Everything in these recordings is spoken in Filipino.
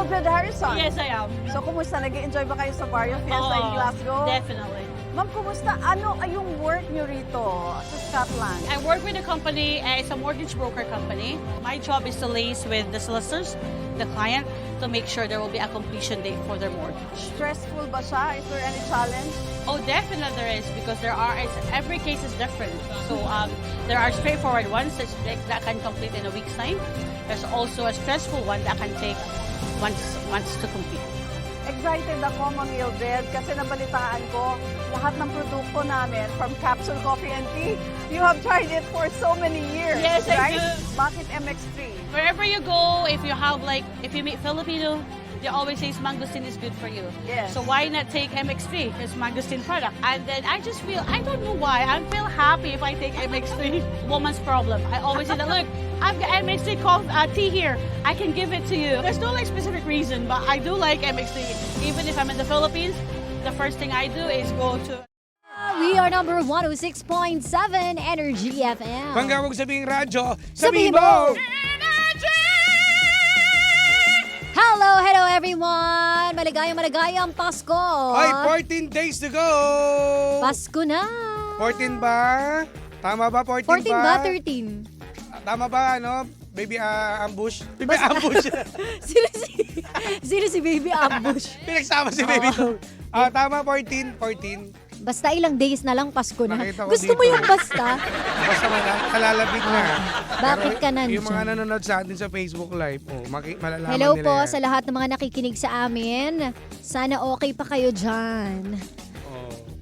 Mildred Harrison. Yes, I am. So, kumusta? Nag-enjoy ba kayo sa Barrio Fiesta in Glasgow? Definitely. Ma'am, kumusta? Ano ay yung work nyo rito sa Scotland? I work with a company, it's a mortgage broker company. My job is to liaise with the solicitors, the client, to make sure there will be a completion date for their mortgage. Stressful ba siya? Is there any challenge? Oh, definitely there is, because every case is different. So there are straightforward ones that can complete in a week's time. There's also a stressful one that can take months to complete. Excited ako, Ma'am Mildred, kasi nabalitaan ko lahat ng produkto namin from Capsule Coffee and Tea. You have tried it for so many years, Yes, I right? do. Bakit MX3? Wherever you go, if you meet Filipino, they always say mangosteen is good for you. Yes. So why not take MX3? It's mangosteen product. And then I just feel, I don't know why, I feel happy if I take MX3. Woman's problem. I always say that, look, I've got MX3 tea here. I can give it to you. There's no specific reason, but I do like MX3. Even if I'm in the Philippines, the first thing I do is go to... We are number 106.7 Energy FM. Bangga, huwag sabihing radyo, Sabihin sabihin mo! mo! Hello everyone! Maligayang Pasko! Ay, 14 days to go! Pasko na! 14 ba? Tama ba, 14 14 ba? ba? 13? Tama ba, ano? Baby ambush? Baby ambush! Sino si Baby Ambush? Pinagsama si baby to. Tama, 14. Basta ilang days na lang Pasko na. Nakita ko Gusto mo dito. yung basta? Basta man, kalalabig na. Bakit ka nandyan? Yung mga nanonood sa atin sa Facebook Live, malalaman Hello nila po yan. sa lahat ng mga nakikinig sa amin. Sana okay pa kayo dyan.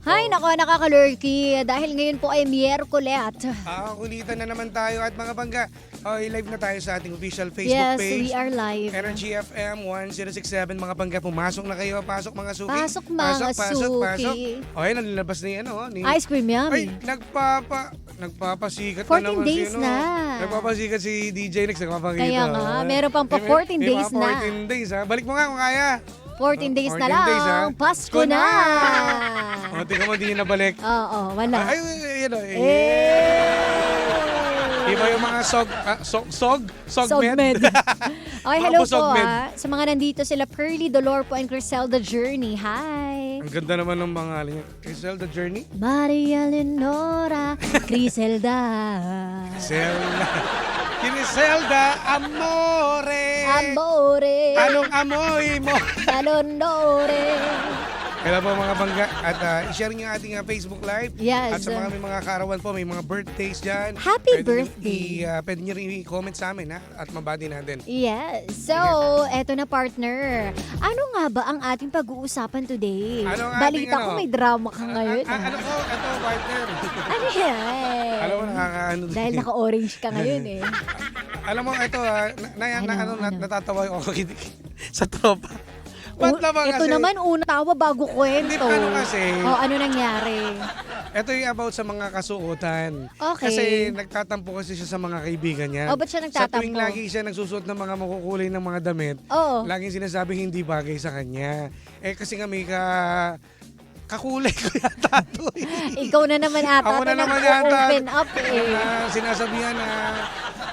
Hay, nako, nakakalurky. Dahil ngayon po ay Miyerkules. Kulitan na naman tayo at mga bangga. Live na tayo sa ating official Facebook Yes, page. we are live. Energy FM 1067 mga bangga. Pumasok na kayo. Pasok mga suki. Pasok, mga suki. Okay, nalalabas ni ni Ice cream Ay, yummy. nagpapasikat 14 na naman days si na. Nagpapasikat si DJ Nex. Nagpapakita. Kaya nga, meron pang pa 14 days na. 14 days ha. Balik mo nga kung kaya. 14 days na 14 lang. days, ha? Pasko na. Tingnan mo, di na balik. Oo, wala. Ay, Iba yung mga sogmed. Okay, hello po sa mga nandito sila Pearly, Dolor po and Criselda Journey. Hi. Ang ganda naman ng pangalan niya. Criselda Journey? Maria Lenora, Criselda. Criselda Amore. Amore. Anong amoy mo? Talonore. Kaya po mga bangga. At i-share niyo ang ating Facebook Live. Yes. At sa mga may mga kaarawan po, may mga birthdays dyan. Happy birthday. Pwede niyo rin i-comment sa amin ha? At mabati natin. Yes. So, eto na partner. Ano nga ba ang ating pag-uusapan today? Ano ang Balita ating ko ano? may drama ka ngayon. Ano ko? Ito, partner. Ano yan? Alam mo, nakakaano. Dahil naka-orange ka ngayon eh. Alam mo, ito Ano? natatawa ako sa tropa. Ba't naman Ito kasi? naman una tawa bago kwento. Hindi, paano kasi? Ano nangyari? Ito yung about sa mga kasuotan. Okay. Kasi nagtatampo kasi siya sa mga kaibigan niya. Ba't siya Sa nagtatampo? tuwing lagi siya nagsusuot ng mga makukulay ng mga damit, Oo. laging sinasabing hindi bagay sa kanya. Kasi nga may kakulay ko yata ito eh. Ikaw na naman ata. Ako na naman open yata. up eh. Sinasabihan na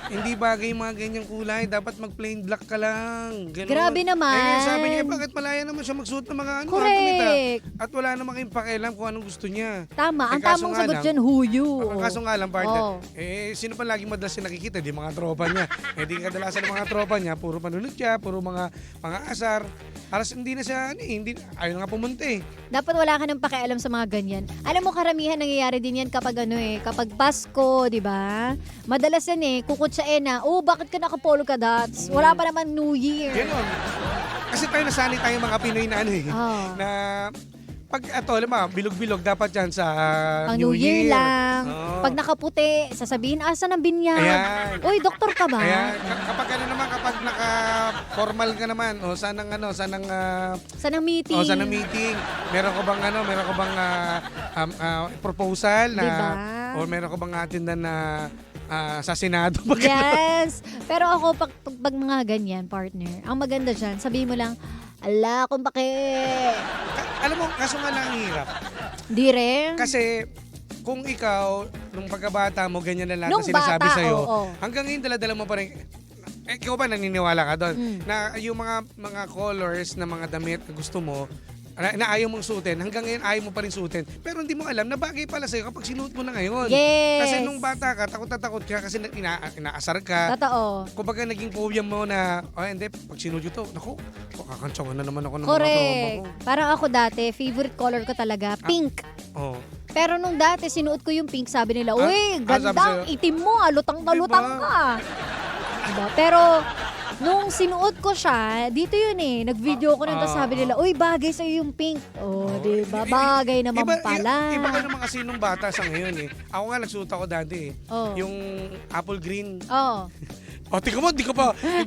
hindi bagay yung mga ganyang kulay. Dapat mag-plain black ka lang. Ganun. Grabe naman. Sabi niya, bakit malaya naman siya magsuot ng mga Correct. At wala namang kayong pakialam kung anong gusto niya. Tama. Ang kaso tamang nga sagot lang, dyan, huyu. Ang kaso nga lang, partner, Oo. sino pa laging madalas siya nakikita? Di mga tropa niya. Di kadalasan ng mga tropa niya, puro panunod siya, puro mga asar. Alas hindi na siya, ayaw nga pumunta eh. Dapat wala ka nang pakialam sa mga ganyan. Alam mo, karamihan nangyayari din yan kapag kapag Pasko, di ba? Madalas yan kukutsain na, bakit ka naka-polo ka dots? Wala pa naman New Year. Ganon. Kasi tayo nasanay tayo mga Pinoy na Oo. na pag alam mo, bilog-bilog dapat yan sa Pang New Year lang. Oo. Pag nakaputi, sasabihin, asa ng binyag? Ayan. Uy, doktor ka ba? Ayan, kapag kapag naka-formal ka naman, sanang meeting? sanang meeting, meron ko bang proposal na, Diba? o meron ko bang atindan na sa Senado? Yes. Pero ako, pag mga ganyan, partner, ang maganda dyan, sabihin mo lang, ala, kung Alam mo, kaso nga lang ang hirap. Di rin. Kasi, kung ikaw, nung pagkabata mo, ganyan na lahat Nung na sinasabi bata, sa'yo, oo. hanggang ngayon, dala-dala mo pa rin, ikaw ba naniniwala ka doon? Mm. Na yung mga colors na mga damit na gusto mo, na ayaw mong suotin, hanggang ngayon ayaw mo pa rin suotin. Pero hindi mo alam na bagay pala sa'yo kapag sinuot mo na ngayon. Yes. Kasi nung bata ka, takot na takot ka kasi inaasar ka. Totoo. Kumbaga naging phobia mo na, hindi, pag sinuot yun to, naku, kakantsawan na naman ako ng mga tropa Correct. ko. Parang ako dati, favorite color ko talaga, pink. Oh. Pero nung dati, sinuot ko yung pink, sabi nila, uy, sabi ganda, sa'yo? itim mo, lutang na Diba? lutang ka. Diba? Pero, nung sinuot ko siya, dito yun eh, nag-video ko nun, tapos sabi nila, uy, bagay sa'yo yung pink. Oh, diba? Bagay naman pala. Iba ka naman kasi nung bata sa ngayon eh. Ako nga nagsuot ako dati eh. Oh. Yung apple green. Oh. O, tingnan mo, hindi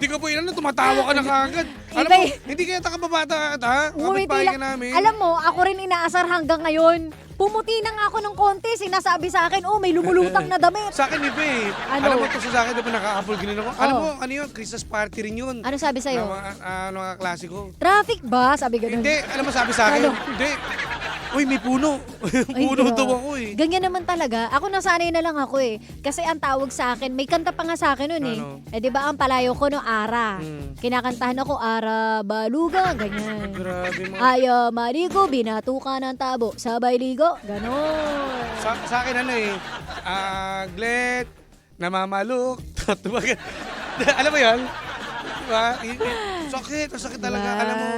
ka pa ilan na tumatawa ka na kagad. Alam Iba mo, hindi kaya takababata ha? Kapit-bahay ka namin. Alam mo, ako rin inaasar hanggang ngayon. Pumuti na nga ako ng konti, sinasabi sa akin, may lumulutang na damit. Sa akin iba eh. Ano? Alam mo ito sa akin, diba naka-apple green ako? Alam Oh. mo, ano yun? Christmas party rin yun. Ano sabi sa'yo? Mga klasiko. Traffic ba? Sabi ganun. Hindi, alam mo sabi sa akin? Ano? Hindi. Uy, may puno. Ay, Puno grabe. daw ako eh. Ganyan naman talaga. Ako nasanay na lang ako eh. Kasi ang tawag sa akin, may kanta pa nga sa akin nun eh. Ano? Eh di ba ang palayo ko no, Ara. Kinakantahan ako, Ara, baluga, ganyan. Grabe mga. Aya, marigo, binatuka ng tabo, sabay ligo, ganon. Sa akin ano eh, glet, namamaluk, tumaga. Alam mo yun? Diba? Sakit talaga. Diba? Alam mo,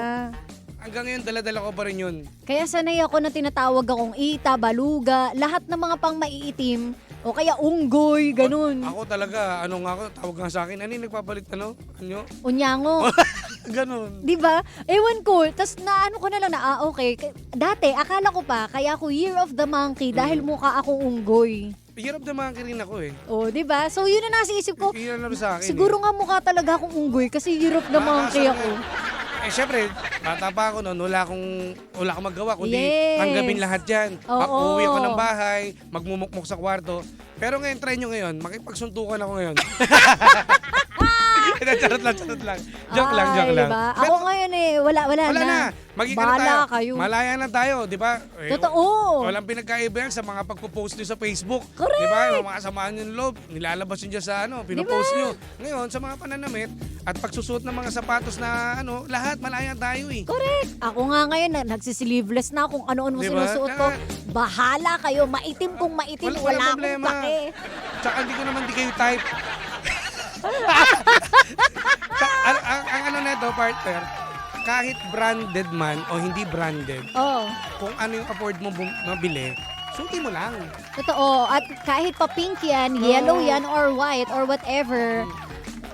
hanggang ngayon dala-dala ko pa rin yun. Kaya sanay ako na tinatawag akong ita, baluga, lahat ng mga pang maiitim, o kaya unggoy, ganun. Ako talaga, ano nga ako, tawag nga sa akin, ano yung nagpapalit, ano? Ano? Unyango. Ganon. Di ba? Ewan ko. Tapos naano ko na lang na, okay. Dati, akala ko pa, kaya ako Year of the Monkey dahil mukha akong unggoy. Hirap na mga rin ako eh. Oh, di ba? So, yun na nasa isip ko. Iyan na sa akin Siguro nga mukha talaga akong unggoy kasi Year of the Monkey ako. Syempre, bata pa ako noon, wala akong magawa, kundi Yes. tanggapin lahat yan. Oo. Pag-uwi ako ng bahay, magmumukmuk sa kwarto. Pero ngayon, try nyo ngayon, makipagsuntukan ako ngayon. Charot lang. Joke lang. Diba? Ako ngayon wala Wala na. na. Maging Bahala tayo. kayo. Malaya na tayo, di ba? Totoo. Walang pinagkaiba yan sa mga pagpo-post nyo sa Facebook. Correct. Di ba? Yung mga kasamaan nyo ng loob, nilalabas nyo dyan sa pinopost nyo. Ngayon, sa mga pananamit at pagsusuot ng mga sapatos na lahat malaya tayo eh. Correct. Ako nga ngayon, nagsisleeveless na kung ano-ano Diba? sinusuot ko. Bahala kayo. Maitim kung maitim. Walang Wala akong problema. pake. Tsaka hindi ko naman di kayo type. ang ano na ito, partner, kahit branded man o hindi branded, Oh. kung ano yung afford mo mabili, suti mo lang. Totoo. At kahit pa pink yan, yellow yan, or white, or whatever,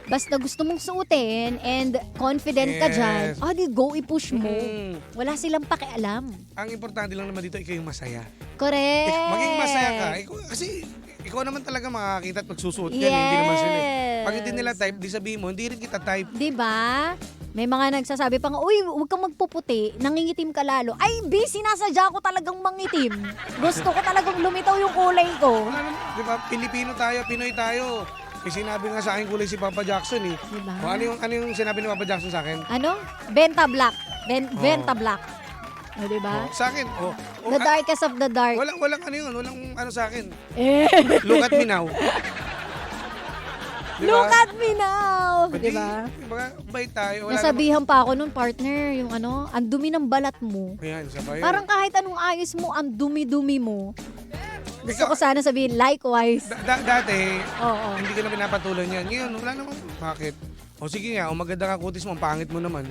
basta gusto mong suotin and confident ka dyan, Yes. di go i-push mo. Mm. Wala silang pakialam. Ang importante lang naman dito, ikaw yung masaya. Correct. Maging masaya ka. Kasi ikaw naman talaga makakita at magsusuot yan. Hindi naman sila. Pag hindi nila type, di sabihin mo, hindi rin kita type. Diba? May mga nagsasabi pa nga, uy, huwag kang magpuputi, nangingitim ka lalo. Ay, B, sinasadya ko talagang mangitim. Gusto ko talagang lumitaw yung kulay ko. Wala naman, di ba? Pilipino tayo, Pinoy tayo. Sinabi nga sa akin kulay si Papa Jackson eh. Diba? O, ano yung sinabi ni Papa Jackson sa akin? Ano? Benta Black. Benta Black. O, diba? Sa akin, The darkest of the dark. walang ano yun, walang ano sa akin. Eh. Look at me now. Diba? Look at me now! Pati, Diba? Diba? Bait tayo. Wala Nasabihan pa ako nun, partner, yung ang dumi ng balat mo. Ayan, sabay. Parang kahit anong ayos mo, ang dumi-dumi mo. Gusto Ikaw- ko sana sabihin, likewise. Dati, Oo. hindi ko na pinapatuloy yan. Ngayon, wala naman. Bakit? O sige nga, maganda ka kutis mo, ang pangit mo naman.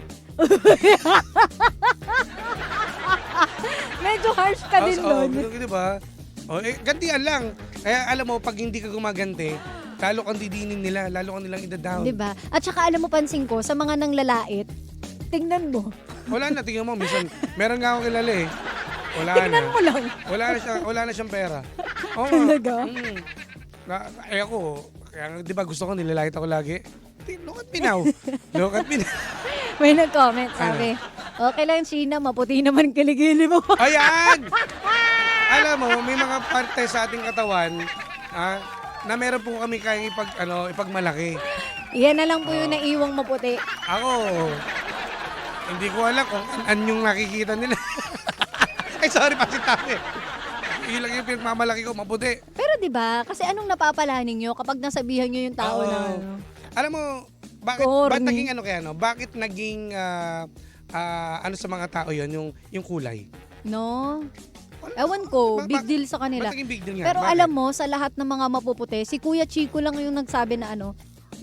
Medyo harsh ka din doon. Diba? O, gantian lang. Kaya alam mo, pag hindi ka gumaganti, lalo kang didinin nila, lalo kang nilang ida-down. Diba? At saka alam mo, pansin ko, sa mga nanglalait, tingnan mo. Wala na, tingnan mo, minsan, meron nga akong kilala eh. Wala Tingnan na. mo lang. Wala na siyang pera. Oo, Talaga? Ako, kaya di ba gusto ko, nilalait ako lagi. Look at me now. Look at me now. May nag-comment, sabi, okay lang, Sheena, maputi naman kiligili mo. Ayan! Alam mo, may mga parte sa ating katawan na meron po kami kayang ipagmalaki. Iyan na lang po yung naiwang maputi. Ako, hindi ko alam kung yung nakikita nila. Ay, sorry pa si Tami. Ilang yung pinagmamalaki ko, maputi. Pero 'di ba? Kasi anong napapala ninyo kapag nasabihan niyo yung tao na Oo. Alam mo, Bakit Corny. naging ano kaya, no? Bakit naging ano sa mga tao yon yung kulay? No? Ewan ko, big deal sa kanila. Ba't naging big deal nga? Pero Bakit? alam mo, sa lahat ng mga mapuputi, si Kuya Chico lang yung nagsabi na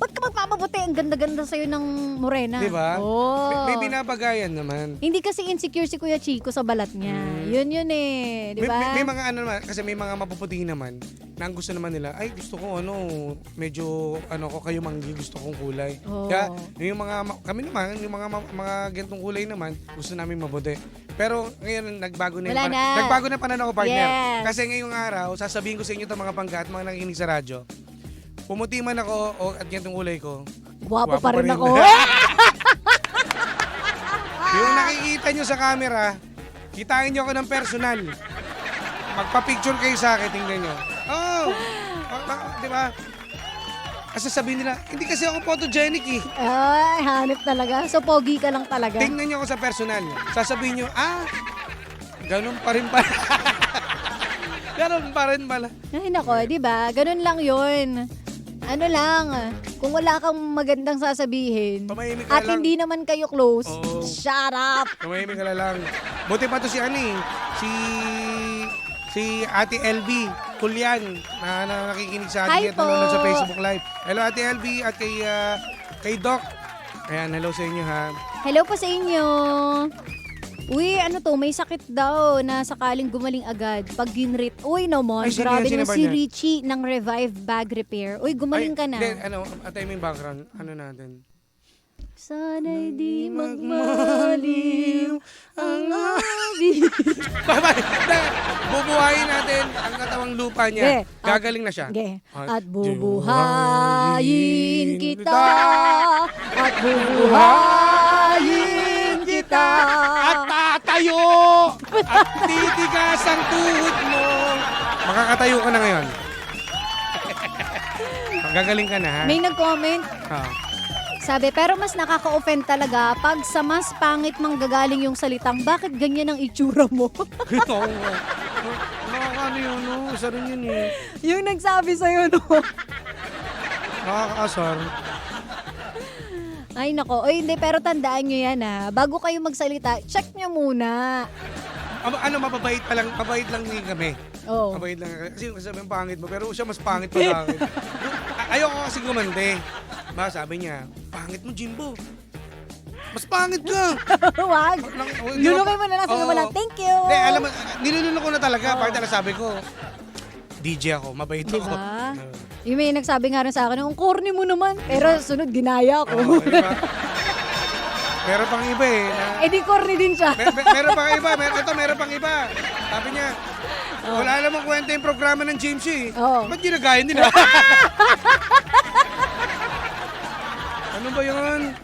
ba't ka magpapaputi? Ang ganda-ganda sa'yo ng morena. Di ba? Oh. May binabagayan naman. Hindi kasi insecure si Kuya Chico sa balat niya. Yun eh. Di ba? May mga ano naman, kasi may mga mapuputi naman na ang gusto naman nila, ay gusto ko medyo ko kayo manggi, gusto kong kulay. Oh. Kaya yung kami naman, yung mga ganitong kulay naman, gusto namin maputi. Pero ngayon nagbago na Wala na. nagbago na pananaw ko, partner. Yes. Kasi ngayong araw, sasabihin ko sa inyo 'tong mga panggat, mga nakikinig sa radyo. Pumuti man ako at ganitong kulay ko. Gwapo pa rin ako. Yung nakikita nyo sa camera, kitain nyo ako ng personal. Magpa-picture kayo sa akin, tingnan nyo. Oh! Di ba? Kasi sabihin nila, hindi kasi ako photogenic eh. Ay, hanip talaga. So, pogi ka lang talaga. Tingnan nyo ako sa personal. Sasabihin nyo, ganun pa rin pala. Ganun pa rin pala. Ay, nako, di ba? Ganun lang yun. Ano lang, kung wala kang magandang sasabihin, Tumahimik ka at lang. hindi naman kayo close, Oo. shut up! Tumahimik ka na lang. Buti pa to si si Ate LB Kulyan na nakikinig sa Hi atin at po. nanonood sa Facebook Live. Hello Ate LB at kay Doc. Ayan, hello sa inyo ha. Hello po sa inyo! Uy, may sakit daw na sakaling gumaling agad pag ginrit. Uy naman, Ay, sino grabe yan? Sino na ba si yan? Richie ng Revive Bag Repair. Uy, gumaling ka na. Hindi, atay mo yung background. Ano natin? Sana'y di magmaliw ang awi. Bye-bye! Bubuhayin natin ang katawang lupa niya. Okay, Gagaling na siya. Okay. At At bubuhayin kita. At bubuhayin kita. At tatayo! At titigas ang tuhod mo! Makakatayo ka na ngayon. Gagaling ka na ha? May nag-comment. Sabi, pero mas nakaka-offend talaga pag sa mas pangit manggagaling yung salitang, bakit ganyan ang itsura mo? Oo nga. Nakakaano yun, no? Isa rin yun eh. Yung nagsabi sa'yo, no? Nakakaasar. Ay, nako. Oy, hindi, pero tandaan nyo yan, ha. Bago kayo magsalita, check nyo muna. Mababait lang din kami. Oh. Mabait lang. Kasi sabi ang pangit mo, pero siya mas pangit pa sa akin. Ayoko kasi gumante. Sabi niya, pangit mo, Jimbo. Mas pangit ka. Wag. Lulukay mo na lang, sabi mo lang, thank you. Hindi, alam mo, nilulunok ko na talaga. Bakit talaga sabi ko, DJ ako, mabait ako. Diba? Yung may nagsabi nga rin sa akin, ang corny mo naman. Pero sunod, ginaya ko. Diba? Meron pang iba eh. Eh di corny din siya. Meron pang iba. Meron pang iba. Sabi niya, wala namang kwenta yung programa ng James eh. Oo. Ba't ginagayan nila? Ano ba yun?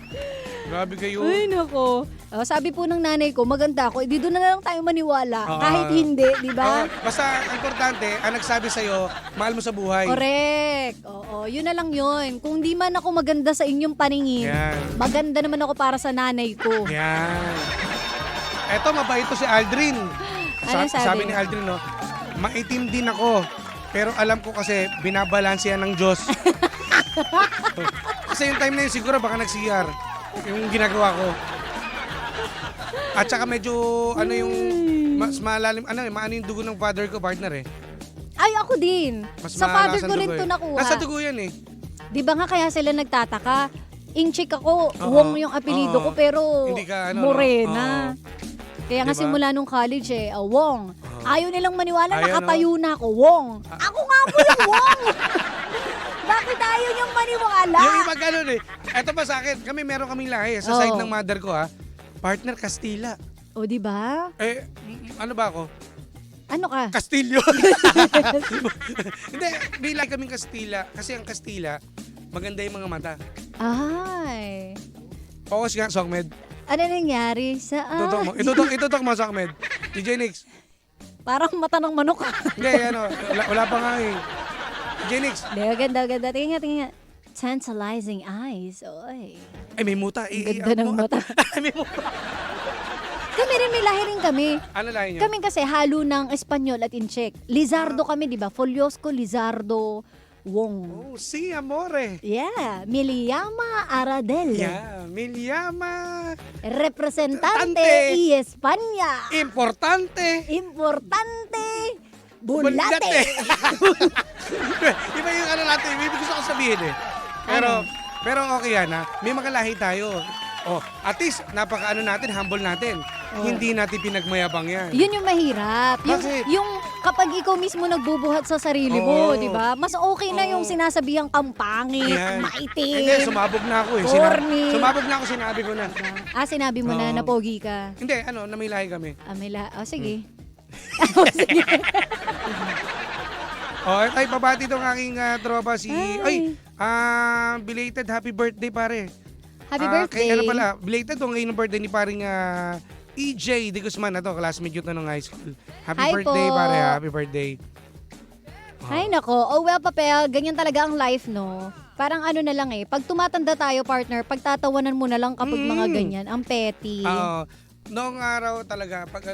Grabe kayo. Ay, nako. Sabi po ng nanay ko, maganda ako. Di doon na lang tayo maniwala. Oo. Kahit hindi, di ba? Basta ang importante, ang nagsabi sa'yo, mahal mo sa buhay. Correct. Oo, yun na lang yun. Kung di man ako maganda sa inyong paningin, Yan. maganda naman ako para sa nanay ko. Yan. Eto, mabait to si Aldrin. Anong sabi? Sabi ni Aldrin, no, maitim din ako. Pero alam ko kasi, binabalanse yan ng Diyos. Kasi yung time na yun, siguro baka nag-CR. Yung ginagawa ko. At saka medyo, mas malalim, maano yung dugo ng father ko, partner eh. Ay, ako din. Mas Sa father malakas ko ang rin dugo to eh. nakuha. Nasa dugo yan eh. Di ba nga kaya sila nagtataka? Inchik ako, Oo. Wong yung apelido Oo. ko, pero Hindi ka, Morena. Kaya nga Diba? simula nung college Wong. Ayaw nilang maniwala, Ayaw, nakatayo na ako, Wong. Ako nga po yung Wong! Bakit ayaw niyang maniwala? Yung iba ganun eh. Eto pa sa akin, meron kaming lahi sa side Oo. ng mother ko ha. Partner Castilla. O, di ba? Ano ba ako? Ano ka? Castillo. Hindi, bila kaming Castilla. Kasi ang Castilla, maganda yung mga mata. Ay. Focus nga, Songmed. Ano nangyari sa... Itutok mo, Songmed. DJ Nix. Parang mata ng manok. Hindi, wala pa nga eh. DJ Nix. Hindi, ganda. Tingnan nga. Tantalizing eyes. Oy. Ay, may muta. Ganda ng mata. May muta. Kami rin, may lahi rin kami. Ano lahi nyo? Kami kasi halo ng Espanyol at Incheck. Lizardo kami, di ba? Foliosco, Lizardo, Wong. Oh, si Amore. Yeah, Miliama Aradel. Yeah, Milyama. Representante Tante. y España. Importante. Importante. Bulate. Iba yung ano natin, may gusto ko sabihin eh. Pero okay yan ha. May mga lahi tayo. Oh, at least napaka-ano natin, humble natin. Hindi natin pinagmayabang yan. Yun yung mahirap. Bakit? Yung kapag ikaw mismo nagbubuhat sa sarili mo, Oo. di ba? Mas okay na yung sinasabihang kampangit, Yan. maitim. Hindi, sumabog na ako eh. Corny. Sumabog na ako, sinabi ko na. Sinabi mo na Oo. pogi ka. Hindi, na may lahi kami. Sige. Sige. Oh, ay, pabati itong aking tropa si... Ay. Belated happy birthday pare. Happy birthday. Kay ano pala, belated to ngayon ng birthday ni paring EJ De Guzman na to, classmate yun na nung high school. Happy Hi birthday po. pare, happy birthday. Ay nako, well Papel, ganyan talaga ang life, no? Parang ano na lang pag tumatanda tayo partner, pagtatawanan mo na lang kapag mga ganyan, ang petty. Oo. Noong araw talaga, pag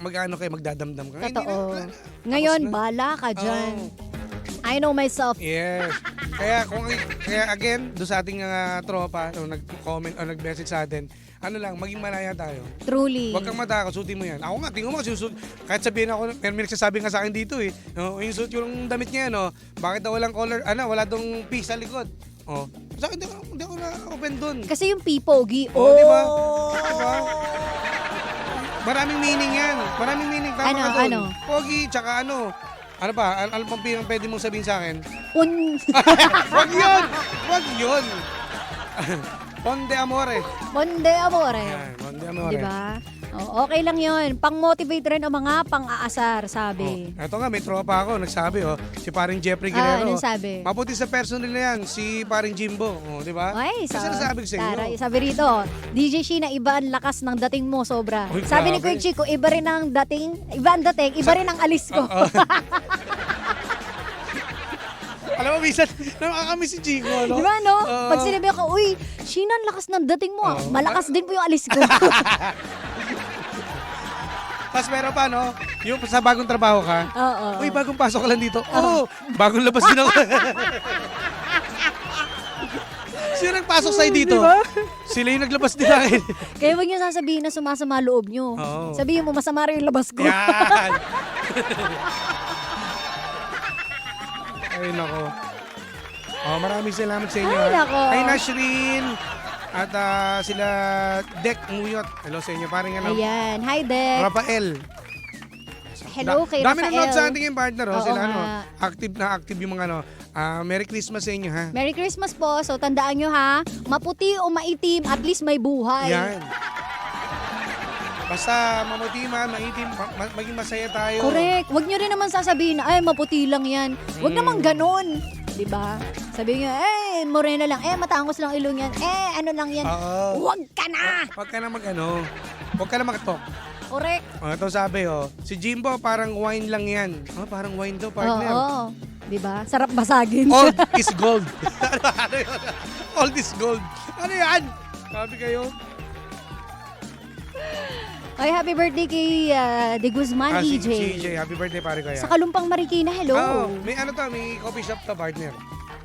mag-ano kayo, magdadamdam ka. Hindi Totoo. na. Ngayon, Tapos na. bala ka dyan. Oo. I know myself. Yes. Kaya again, doon sa ating tropa, nag-comment o nag-message sa atin, ano lang, maging malaya tayo. Truly. Huwag kang matakot, suotin mo yan. Ako nga, tingnan mo, kahit sabihin ako, may nagsasabi nga sa akin dito eh. No, yung suot yung damit niya, no? Bakit daw walang color, wala dong piece sa likod. Oh. Sa akin, hindi ako na-open dun. Kasi yung pipogi. Oh, di ba? Diba? Maraming meaning yan. Maraming meaning. Tama ka dun. Ano? Pogi, tsaka ano. Ano ba? Ano pang pwede mong sabihin sa akin? Wag yun! Wag yun! Ponde Amore. Monde amore. Yan, Ponde Amore. Diba? Okay lang yun. Pang-motivate rin ang mga pang-aasar, sabi. Ito nga, may tropa ako, nagsabi, si paring Jeffrey Guerrero. Anong sabi? Mabuti sa personal na yan, si paring Jimbo. Di ba? Ay, Kasi nasabi ko sa inyo. Taray, sabi rito, DJ Sheena, iba ang lakas ng dating mo, sobra. Uy, Sabi ni grabe. Kuya Chico, iba rin ang dating, iba ang dating, iba rin ang alis ko. Alam mo, minsan, nakakamiss si Chico, no? Di ba, no? Oo. Pag sinabi ko, uy, Sheena, ang lakas ng dating mo. Oo. Malakas din po yung alis ko. Tapos meron pa, no? Yung sa bagong trabaho ka, Oo. uy, bagong pasok ka lang dito. Oo, bagong labas din ako. Sino nagpasok sa'yo dito? Diba? Sila yung naglabas din akin. Kaya huwag niyo sasabihin na sumasama loob niyo. Oo. Sabihin mo, masama rin yung labas ko. Yan! Ay, nako. Maraming salamat sa inyo. Ay, nako. Kay Nashrin at sila Dek Muyot. Hello sa inyo. Parang Ayan. Hi, Dek. Rafael. Hello kay Dami Rafael. nanonood sa ating partner. Oo Sila nga. active yung mga Merry Christmas sa inyo ha. Merry Christmas po. So, tandaan nyo ha, maputi o maitim, at least may buhay. Yan. Basta mamuti man, maitim, maging masaya tayo. Correct. Huwag nyo rin naman sasabihin na, ay, maputi lang yan. Huwag naman ganon. Diba? Sabihin nyo, morena lang. Matangos lang ilong yan. Ano lang yan. Oo. Huwag ka na! Huwag ka na Huwag ka na mag-talk. Correct. Ito sabi, si Jimbo parang wine lang yan. Parang wine daw, partner. Oo. Diba? Sarap basagin. Old is gold. Ano yun? Old is gold. Ano yan? Sabi kayo? Ay, happy birthday kay De Guzman, Si EJ. EJ, happy birthday pare ko yan. Sa Kalumpang Marikina, hello. May may coffee shop to, partner.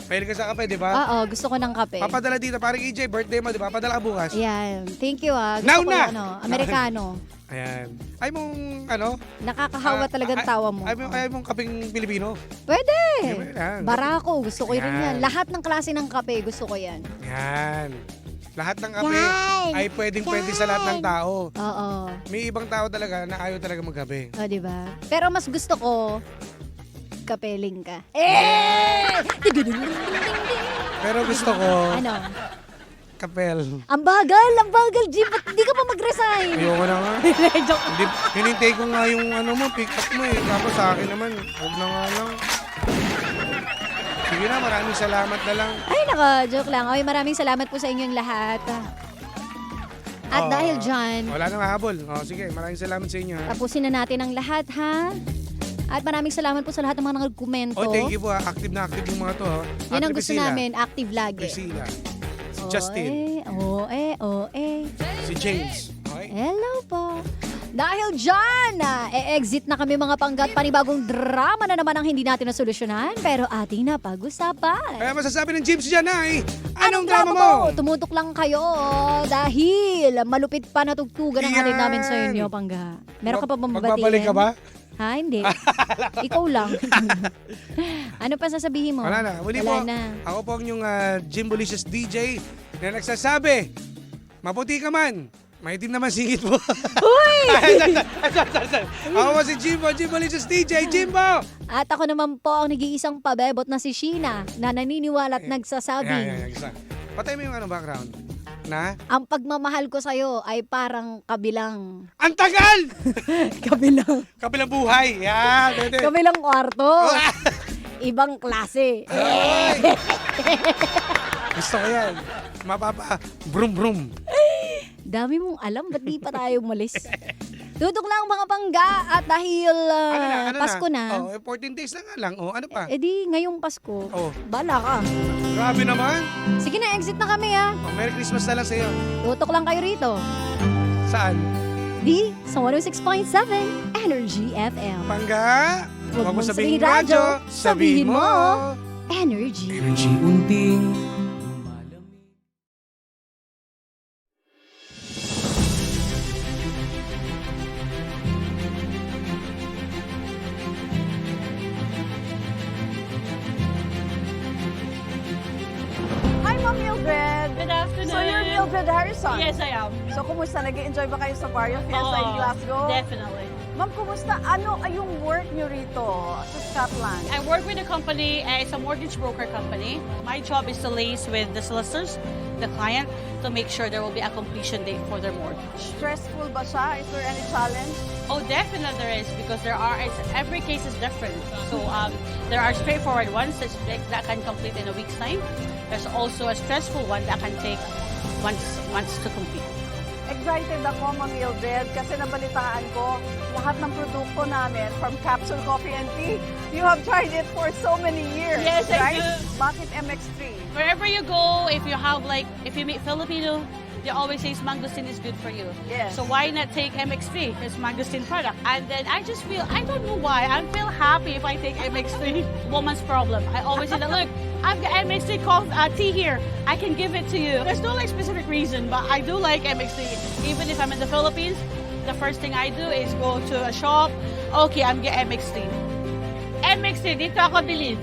Pwede ka sa kape, di ba? Oo, gusto ko ng kape. Papadala dito, parang EJ, birthday mo, di ba? Padala ka bukas. Ayan. Thank you Gusto Now ko na! Amerikano. Ayan. Ay mong, Nakakahawa talagang tawa mo. Ay mong kaping Pilipino. Pwede. Yan. Barako, gusto ko rin Yan. yan. Lahat ng klase ng kape, gusto ko yan. Yan. Lahat ng kape Yan. ay pwedeng-pwede sa lahat ng tao. Oo. May ibang tao talaga na ayaw talaga magkape. O, diba? Pero mas gusto ko, kapeling ka. Pero gusto ko, Ano? kapel. Ang bagal, Jim. Ba't di ka pa mag-resign? Ayoko na nga. Joke. Hindi, hinintay ko nga yung pick up mo eh. Tapos sa akin naman, huwag na nga lang. Sige na, maraming salamat na lang. Ay, nako, joke lang. Oy, maraming salamat po sa inyong lahat. At dahil dyan, Wala nang habol. Sige, maraming salamat sa inyo. Ha? tapusin na natin ang lahat, ha? At maraming salamat po sa lahat ng mga nagkomento. Thank you po. Active na active yung mga to. Yan ang Ate gusto Priscilla. namin, active lagi. Priscilla. Si Justin. Oo. Si James. Okay? Hello po. Dahil dyan, e-exit na kami mga panggat, panibagong drama na naman ang hindi natin nasolusyonan, pero ating napag-usapan. Kaya masasabi ng James dyan ay, anong drama mo? Tumutok lang kayo dahil malupit pa na tugtugan ang hatid Yan. namin sa inyo, pangga. Meron ka pa bang babatiin? Magbabalik ka ba? Ha, hindi. Ikaw lang. Ano pa sasabihin mo? Wala na. Muli Wala po, na. ako po ang yung Jimbolicious DJ na nagsasabi, maputi ka man, maitim naman singit mo. Uy! Ako po si Jimbo, Jimbolicious DJ, Jimbo! At ako naman po ang nag-iisang pabebot na si Sheena na naniniwala at nagsasabing Yan. Patay mo yung background. Na? ang pagmamahal ko sa'yo ay parang kabilang. Ang tagal! Kabilang. Kabilang buhay. Yan. Pwede. Kabilang kwarto. Ibang klase. Ay! Gusto ko yan. Mapapa, brum brum. Dami mong alam, ba't di pa tayo umalis? Tutok lang mga pangga at dahil Pasko na. Oh, 14 days na nga lang. Oh, ano pa? Eh di, ngayong Pasko, Oh. bala ka. Grabe naman. Sige na, exit na kami ha. Oh, Merry Christmas na lang sa'yo. Tutok lang kayo rito. Saan? Di, sa 106.7 Energy FM. Pangga? Huwag Huwag mo mong sabihin sabihin radyo, radyo. sabihin mo. Energy. Energy unting. Hi, Ma'am Mildred. Good afternoon. So you're Mildred Harrison? Yes, I am. So kumusta? Nag-enjoy ba kayo sa Barrio Fiesta in Oo, Glasgow? Definitely. Ma'am, kumusta? Ano ay yung work nyo rito sa Scotland? I work with a company, it's a mortgage broker company. My job is to liaise with the solicitors, the client, to make sure there will be a completion date for their mortgage. Stressful ba siya? Is there any challenge? Oh, definitely there is, because every case is different. So there are straightforward ones that can complete in a week's time. There's also a stressful one that can take months to complete. Excited ako, Ma'am Mildred, kasi nabalitaan ko lahat ng produkto namin from Capsule Coffee and Tea. You have tried it for so many years, Yes, I right? do. Bakit MX3? Wherever you go, if you meet Filipino, they always say mangosteen is good for you. Yes. So why not take MX3? It's mangosteen product. And then I just feel, I don't know why, I feel happy if I take MX3. Woman's problem. I always say that, look, I've got MX3 tea here. I can give it to you. There's no specific reason, but I do like MX3. Even if I'm in the Philippines, the first thing I do is go to a shop. Okay, I'm getting MX3. MX3, dito ako bilhin.